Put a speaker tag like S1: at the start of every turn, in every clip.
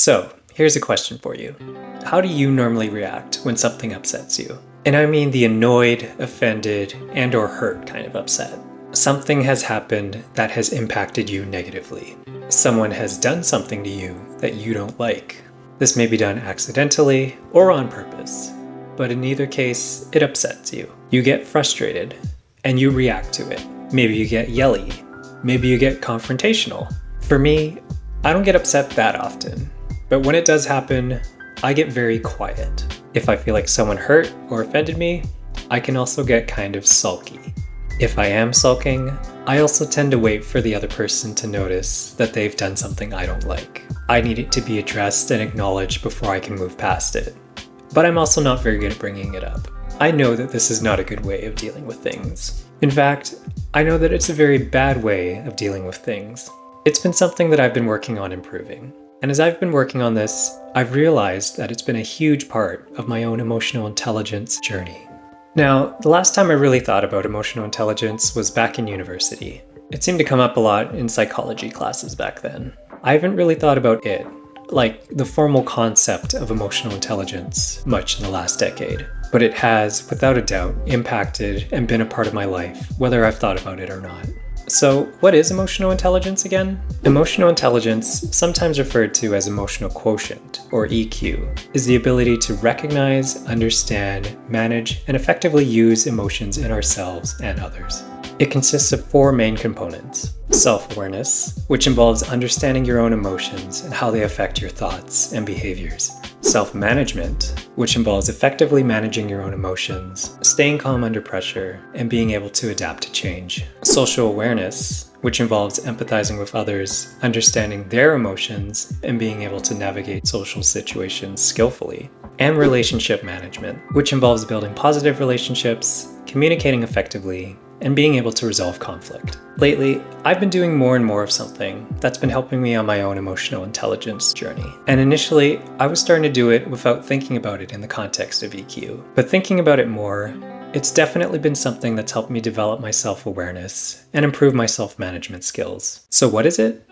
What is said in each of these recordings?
S1: So, here's a question for you. How do you normally react when something upsets you? And I mean the annoyed, offended, and/or hurt kind of upset. Something has happened that has impacted you negatively. Someone has done something to you that you don't like. This may be done accidentally or on purpose, but in either case, it upsets you. You get frustrated, and you react to it. Maybe you get yelly. Maybe you get confrontational. For me, I don't get upset that often. But when it does happen, I get very quiet. If I feel like someone hurt or offended me, I can also get kind of sulky. If I am sulking, I also tend to wait for the other person to notice that they've done something I don't like. I need it to be addressed and acknowledged before I can move past it. But I'm also not very good at bringing it up. I know that this is not a good way of dealing with things. In fact, I know that it's a very bad way of dealing with things. It's been something that I've been working on improving. And as I've been working on this, I've realized that it's been a huge part of my own emotional intelligence journey. Now, the last time I really thought about emotional intelligence was back in university. It seemed to come up a lot in psychology classes back then. I haven't really thought about it, like the formal concept of emotional intelligence, much in the last decade. But it has, without a doubt, impacted and been a part of my life, whether I've thought about it or not. So, what is emotional intelligence again? Emotional intelligence, sometimes referred to as emotional quotient, or EQ, is the ability to recognize, understand, manage, and effectively use emotions in ourselves and others. It consists of four main components. Self-awareness, which involves understanding your own emotions and how they affect your thoughts and behaviors. Self-management, which involves effectively managing your own emotions, staying calm under pressure, and being able to adapt to change. Social awareness, which involves empathizing with others, understanding their emotions, and being able to navigate social situations skillfully. And relationship management, which involves building positive relationships, communicating effectively, and being able to resolve conflict. Lately, I've been doing more and more of something that's been helping me on my own emotional intelligence journey. And initially, I was starting to do it without thinking about it in the context of EQ. But thinking about it more, it's definitely been something that's helped me develop my self-awareness and improve my self-management skills. So what is it?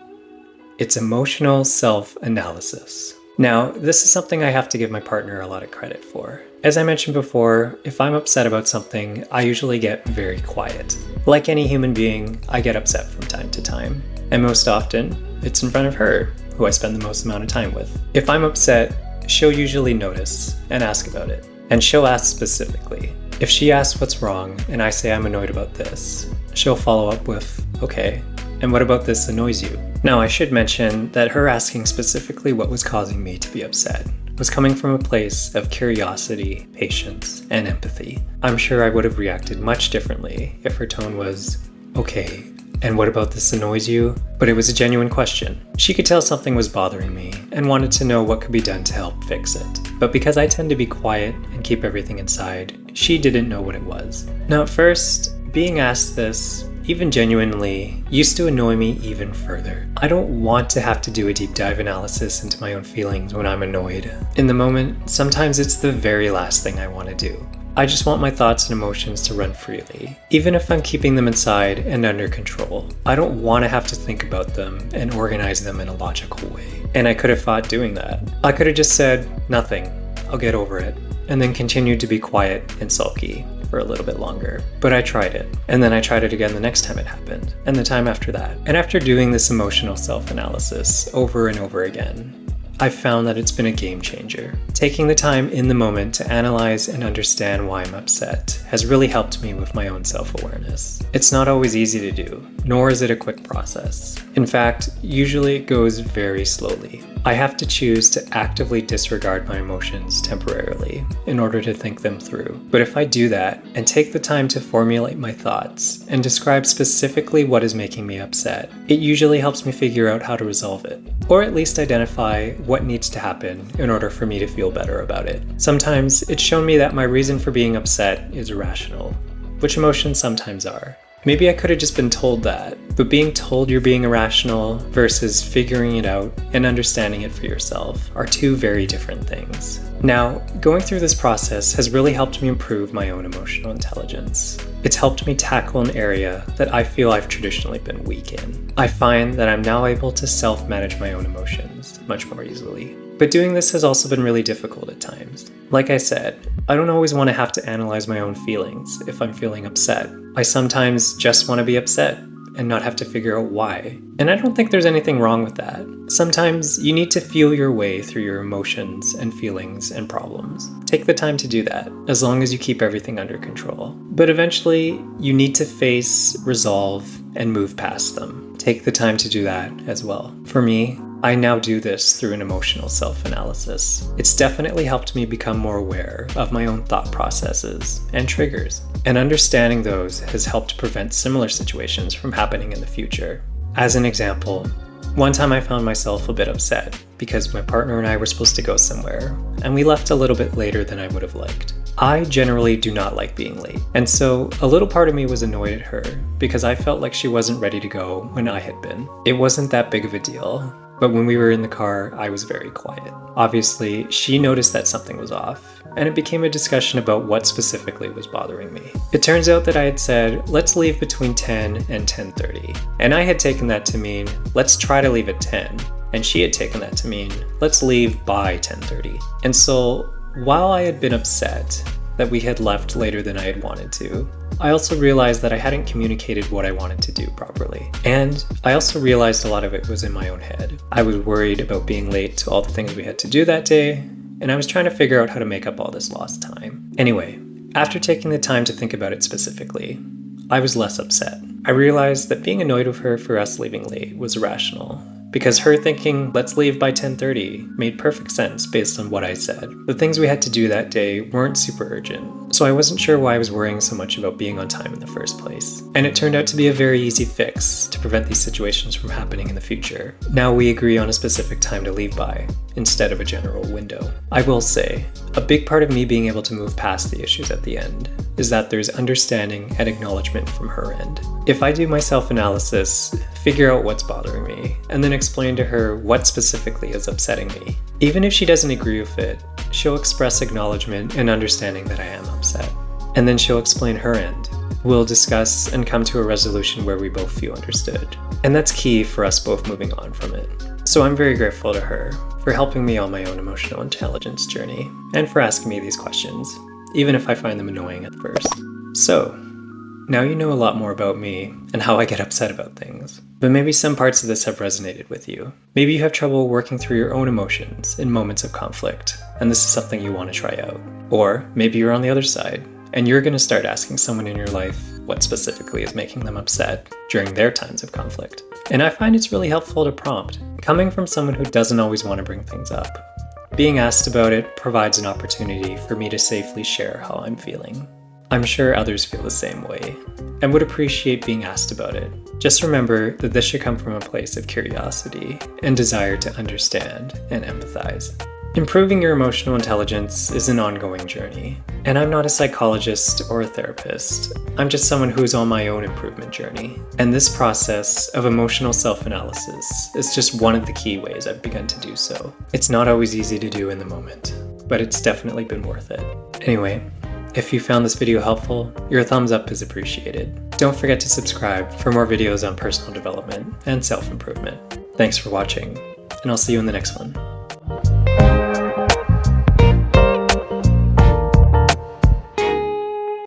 S1: It's emotional self-analysis. Now, this is something I have to give my partner a lot of credit for. As I mentioned before, if I'm upset about something, I usually get very quiet. Like any human being, I get upset from time to time. And most often, it's in front of her, who I spend the most amount of time with. If I'm upset, she'll usually notice and ask about it. And she'll ask specifically. If she asks what's wrong and I say I'm annoyed about this, she'll follow up with, okay, and what about this annoys you? Now, I should mention that her asking specifically what was causing me to be upset was coming from a place of curiosity, patience, and empathy. I'm sure I would have reacted much differently if her tone was, okay, and what about this annoys you? But it was a genuine question. She could tell something was bothering me and wanted to know what could be done to help fix it. But because I tend to be quiet and keep everything inside, she didn't know what it was. Now, at first, being asked this, even genuinely, used to annoy me even further. I don't want to have to do a deep dive analysis into my own feelings when I'm annoyed. In the moment, sometimes it's the very last thing I want to do. I just want my thoughts and emotions to run freely, even if I'm keeping them inside and under control. I don't want to have to think about them and organize them in a logical way. And I could have fought doing that. I could have just said, nothing, I'll get over it, and then continued to be quiet and sulky for a little bit longer. But I tried it. And then I tried it again the next time it happened, and the time after that. And after doing this emotional self-analysis over and over again, I've found that it's been a game changer. Taking the time in the moment to analyze and understand why I'm upset has really helped me with my own self-awareness. It's not always easy to do, nor is it a quick process. In fact, usually it goes very slowly. I have to choose to actively disregard my emotions temporarily in order to think them through. But if I do that and take the time to formulate my thoughts and describe specifically what is making me upset, it usually helps me figure out how to resolve it, or at least identify what needs to happen in order for me to feel better about it. Sometimes it's shown me that my reason for being upset is irrational, which emotions sometimes are. Maybe I could have just been told that, but being told you're being irrational versus figuring it out and understanding it for yourself are two very different things. Now, going through this process has really helped me improve my own emotional intelligence. It's helped me tackle an area that I feel I've traditionally been weak in. I find that I'm now able to self-manage my own emotions much more easily. But doing this has also been really difficult at times. Like I said, I don't always want to have to analyze my own feelings if I'm feeling upset. I sometimes just want to be upset and not have to figure out why. And I don't think there's anything wrong with that. Sometimes you need to feel your way through your emotions and feelings and problems. Take the time to do that, as long as you keep everything under control. But eventually, you need to face, resolve, and move past them. Take the time to do that as well. For me, I now do this through an emotional self-analysis. It's definitely helped me become more aware of my own thought processes and triggers, and understanding those has helped prevent similar situations from happening in the future. As an example, one time I found myself a bit upset because my partner and I were supposed to go somewhere, and we left a little bit later than I would have liked. I generally do not like being late, and so a little part of me was annoyed at her because I felt like she wasn't ready to go when I had been. It wasn't that big of a deal, but when we were in the car, I was very quiet. Obviously, she noticed that something was off, and it became a discussion about what specifically was bothering me. It turns out that I had said, let's leave between 10 and 10:30, and I had taken that to mean, let's try to leave at 10, and she had taken that to mean, let's leave by 10:30. And so, while I had been upset that we had left later than I had wanted to, I also realized that I hadn't communicated what I wanted to do properly. And I also realized a lot of it was in my own head. I was worried about being late to all the things we had to do that day, and I was trying to figure out how to make up all this lost time. Anyway, after taking the time to think about it specifically, I was less upset. I realized that being annoyed with her for us leaving late was irrational, because her thinking, let's leave by 10:30, made perfect sense based on what I said. The things we had to do that day weren't super urgent, so I wasn't sure why I was worrying so much about being on time in the first place. And it turned out to be a very easy fix to prevent these situations from happening in the future. Now we agree on a specific time to leave by, instead of a general window. I will say, a big part of me being able to move past the issues at the end is that there's understanding and acknowledgement from her end. If I do my self-analysis, figure out what's bothering me, and then explain to her what specifically is upsetting me, even if she doesn't agree with it, she'll express acknowledgement and understanding that I am upset. And then she'll explain her end. We'll discuss and come to a resolution where we both feel understood. And that's key for us both moving on from it. So I'm very grateful to her for helping me on my own emotional intelligence journey, and for asking me these questions, even if I find them annoying at first. So, now you know a lot more about me and how I get upset about things. But maybe some parts of this have resonated with you. Maybe you have trouble working through your own emotions in moments of conflict, and this is something you want to try out. Or maybe you're on the other side, and you're going to start asking someone in your life what specifically is making them upset during their times of conflict. And I find it's really helpful to prompt, coming from someone who doesn't always want to bring things up. Being asked about it provides an opportunity for me to safely share how I'm feeling. I'm sure others feel the same way, and would appreciate being asked about it. Just remember that this should come from a place of curiosity and desire to understand and empathize. Improving your emotional intelligence is an ongoing journey, and I'm not a psychologist or a therapist. I'm just someone who is on my own improvement journey, and this process of emotional self-analysis is just one of the key ways I've begun to do so. It's not always easy to do in the moment, but it's definitely been worth it. Anyway, if you found this video helpful, your thumbs up is appreciated. Don't forget to subscribe for more videos on personal development and self-improvement. Thanks for watching, and I'll see you in the next one.